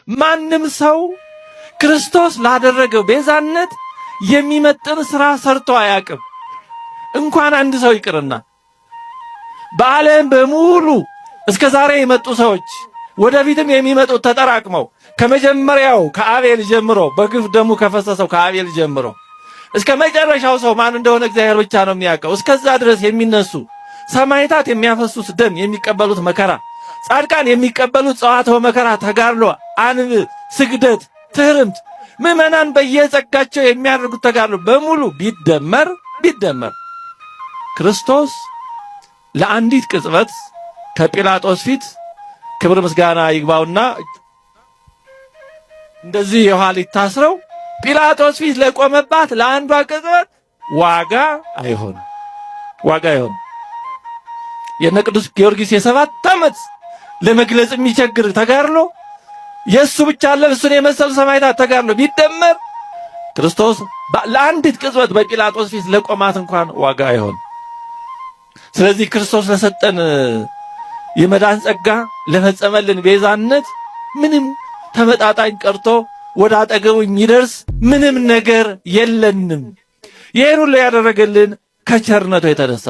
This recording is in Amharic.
ማንም ሰው ክርስቶስ ላደረገው ቤዛነት የሚመጥን ሥራ ሰርቶ አያውቅም። እንኳን አንድ ሰው ይቅርና በዓለም በሙሉ እስከ ዛሬ የመጡ ሰዎች ወደፊትም የሚመጡት ተጠራቅመው ከመጀመሪያው ከአቤል ጀምሮ በግፍ ደሙ ከፈሰሰው ከአቤል ጀምሮ እስከ መጨረሻው ሰው ማን እንደሆነ እግዚአብሔር ብቻ ነው የሚያውቀው። እስከዛ ድረስ የሚነሱ ሰማዕታት የሚያፈሱት ደም፣ የሚቀበሉት መከራ፣ ጻድቃን የሚቀበሉት ጸዋትወ መከራ፣ ተጋድሎ፣ አንብ፣ ስግደት፣ ትህርምት፣ ምዕመናን በየጸጋቸው የሚያደርጉት ተጋድሎ በሙሉ ቢደመር ክርስቶስ ለአንዲት ቅጽበት ከጲላጦስ ፊት ክብር ምስጋና ይግባውና እንደዚህ የኋሊት ታስረው ጲላጦስ ፊት ለቆመባት ለአንዷ ቅጽበት ዋጋ አይሆንም። የነ ቅዱስ ጊዮርጊስ የ7 ዓመት ለመግለጽ የሚቸግር ተጋድሎ የሱ ብቻ አለ እሱን የመሰሉ ሰማዕታት ተጋድሎ ቢደመር ክርስቶስ ለአንዲት ቅጽበት በጲላጦስ ፊት ለቆማት እንኳን ዋጋ አይሆንም። ስለዚህ ክርስቶስ ለሰጠን የመዳን ጸጋ ለፈጸመልን ቤዛነት ምንም ተመጣጣኝ ቀርቶ ወደ አጠገቡ የሚደርስ ምንም ነገር የለንም። ይሄን ሁሉ ያደረገልን ከቸርነቱ የተነሳ